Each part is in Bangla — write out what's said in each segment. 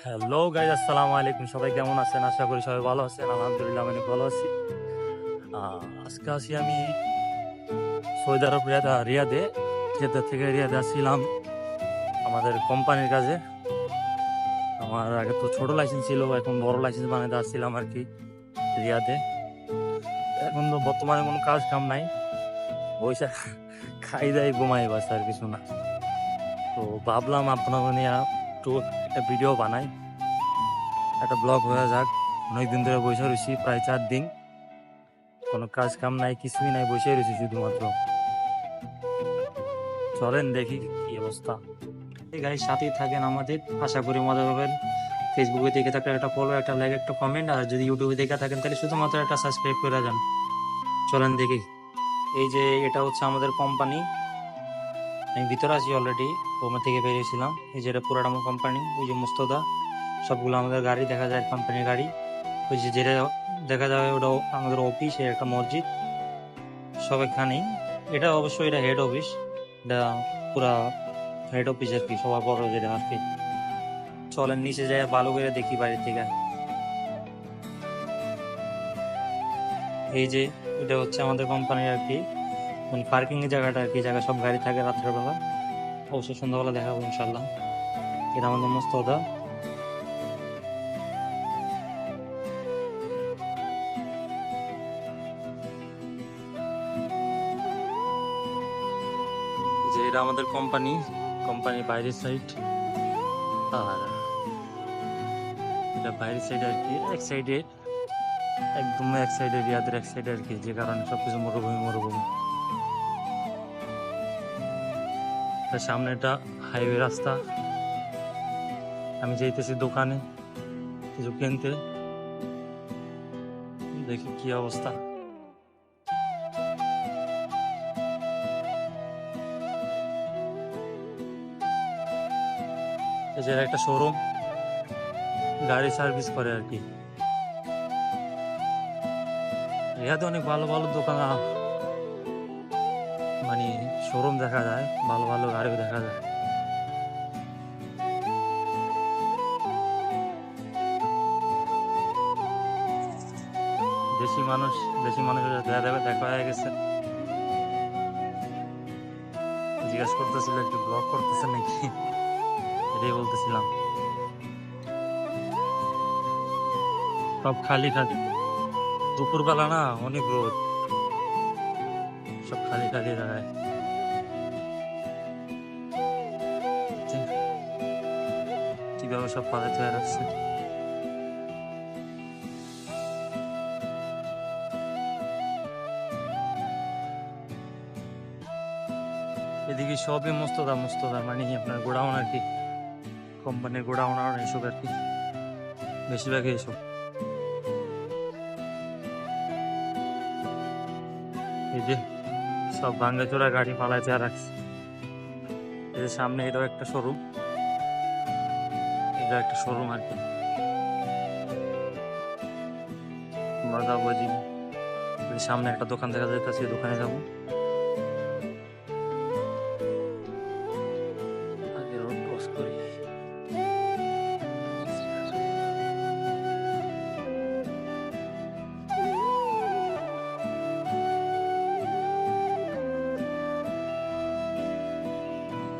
হ্যালো গাইজ, আসসালামু আলাইকুম। সবাই কেমন আছেন? আশা করি সবাই ভালো আছেন। আলহামদুলিল্লাহ আমি অনেক ভালো আছি। আজকে আছি আমি সৌদি আরব রিয়াদে। জেদ্দা থেকে রিয়াদে আসছিলাম আমাদের কোম্পানির কাজে। আমার আগে তো ছোট লাইসেন্স ছিল, এখন বড় লাইসেন্স বানাতে আসছিলাম আর কি রিয়াদে। এখন তো বর্তমানে কোনো কাজ কাম নাই, পয়সা খাই দাই ঘুমাই, বাস আর কিছু না। তো ভাবলাম আপনাকে নিয়ে একটু একটা ভিডিও বানাই, একটা ব্লগ হয়ে যাক। অনেকদিন ধরে বসে রয়েছি, প্রায় 4 দিন, কোনো কাজ কাম নাই, কিছুই নাই, বসে রয়েছি শুধুমাত্র। চলেন দেখি কি অবস্থা। গাইস, সাথেই থাকেন আমাদের, আশা করি মজা পাবেন। ফেসবুকে দেখে থাকলে একটা ফলো, একটা লাইক, একটা কমেন্ট, আর যদি ইউটিউবে দেখে থাকেন তাহলে শুধুমাত্র একটা সাবস্ক্রাইব করে যান। চলেন দেখি। এই যে এটা হচ্ছে আমাদের কোম্পানি, আমি ভিতরে আছি অলরেডি, ওখান থেকে বেরিয়েছিলাম। এই যে এটা পুরাটা আমার কোম্পানি, ওই যে মুস্তদা, সবগুলো আমাদের গাড়ি দেখা যায়, কোম্পানির গাড়ি। ওই যে যেটা দেখা যায় ওটা আমাদের অফিস, একটা মসজিদ, সব এখানেই। এটা অবশ্যই এটা হেড অফিস, এটা পুরা হেড অফিস আর কি, সবার বড় যেটা আর কি। চলেন নিচে যাই, ভালো করে দেখি বাড়ি থেকে। এই যে এটা হচ্ছে আমাদের কোম্পানির আর কি, মানে পার্কিং এর জায়গাটা আর কি, জায়গা সব গাড়ি থাকে রাত্রের বেলা। অবশ্যই সন্ধ্যাবেলা দেখাবো ইনশাল্লাহ। এটা আমাদের মোস্তদা। যে এটা আমাদের কোম্পানির বাইরের সাইড। আর এটা বাইরের সাইড আর কি, এক সাইডে, একদম এক সাইডে, রিয়াদের এক সাইডে আর কি, যে কারণে সবকিছু মরুভূমি মরুভূমি। তার সামনে একটা হাইওয়ে রাস্তা। আমি যাইতেছি দোকানে কিছু কিনতে, দেখি কি অবস্থা। এই যে একটা শোরুম, গাড়ি সার্ভিস করে আর কি। রিয়াদে অনেক ভালো ভালো দোকান, মানে শোরুম দেখা যায়, ভালো ভালো গাড়িও দেখা যায়। দেশি মানুষ, দেশি মানুষের সাথে দেখা হয়ে গেছে। জিজ্ঞাসা করতেছিল একটু ব্লগ করতেছে নাকি, এটাই বলতেছিলাম। সব খালি খালি, দুপুরবেলা না, অনেক রোদ, সব খালি খালি জায়গায়। কিভাবে সব পালাতে রাখছে। এদিকে সবই মোস্তদা মোস্তদা, মানে আপনার গোডাউন আর কি, কোম্পানির গোডাউন আর এইসব আর কি, বেশিরভাগই এইসব। এই যে সব ভাঙ্গাচোরা গাড়ি পালাতে রাখছে। এই যে সামনে এটাও একটা শোরুম, এটা একটা শোরুম আর কি। আমরা যাবো এদিকে, এই সামনে একটা দোকান দেখা যাইতেছে, দোকানে যাবো। আগে রোড ক্রস করি।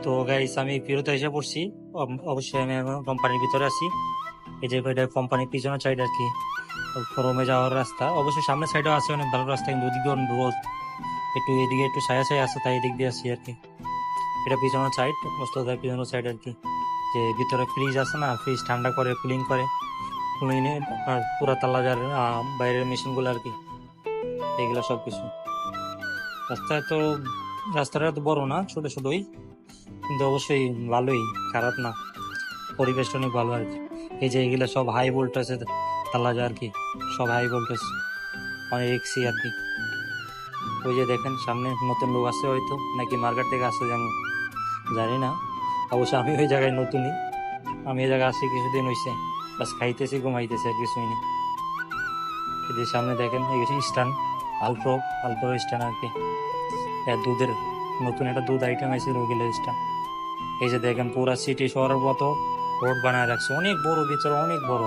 তো গাইস, আমি ফেরত এসে পড়ছি। অবশ্যই আমি এখন কোম্পানির ভিতরে আছি। এই যে এটা কোম্পানির পিছনের সাইড আর কি, শোরুমে যাওয়ার রাস্তা। অবশ্যই সামনের সাইডেও আছে অনেক ভালো রাস্তা, কিন্তু ওদিকে অনেক রোদ, একটু এদিকে একটু ছায়া ছায়া আছে, তাই এদিক দিয়ে আসছি আর কি। এটা পিছনের সাইড, মোস্তফার পিছনের সাইড আর কি। যে ভিতরে ফ্রিজ আছে না, ফ্রিজ ঠান্ডা করে, কুলিং করে, কুলিংয়ে আপনার পুরা তালাজার বাইরের মেশিনগুলো আর কি, এগুলো সব কিছু। রাস্তায় তো, রাস্তাটা তো বড় না, ছোট ছোটই, কিন্তু অবশ্যই ভালোই, খারাপ না, পরিবেশটা অনেক ভালো আর কি। এই যে এগুলো সব হাই ভোল্টেজের তালাজা আর কি, সব হাই ভোল্টেজ, অনেক রিক্সি আর কি। ওই যে দেখেন সামনে নতুন লোক আছে হয়তো, নাকি মার্কেট থেকে আসছে যেমন, জানি না। অবশ্য আমি ওই জায়গায় নতুনই, আমি এই জায়গায় আসি কিছুদিন হয়েছে, বাস খাইতেছি ঘুমাইতেছি আর কিছুই নেই। এদের সামনে দেখেন এই স্ট্যান্ড, আলপ্রো, আলপ্রো স্ট্যান্ড আর কি, দুধের নতুন একটা দুধ আইটেম আছে ওইগুলো স্ট্যান্ড। এই যে দেখেন পুরা সিটি শহরের মতো রোড বানায় রাখছে, অনেক বড় ভিতরে, অনেক বড়।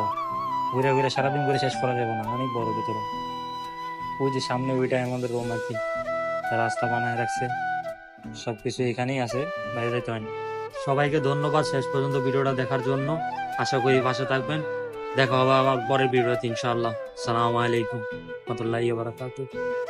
ঘুরে ঘুরে সারাদিন ঘুরে শেষ করা যাবে না, অনেক বড় ভিতরে। ওই যে সামনে ওইটাই আমাদের রুম আর কি। রাস্তা বানায় রাখছে, সবকিছু এখানেই আছে, বাইরে যেতে হয় না। সবাইকে ধন্যবাদ শেষ পর্যন্ত ভিডিওটা দেখার জন্য। আশা করি পাশে থাকবেন। দেখা হবে আবার পরের ভিডিওতে ইনশাআল্লাহ। সালামু আলাইকুম রহমতুল্লাহি ওয়া বারাকাতুহু।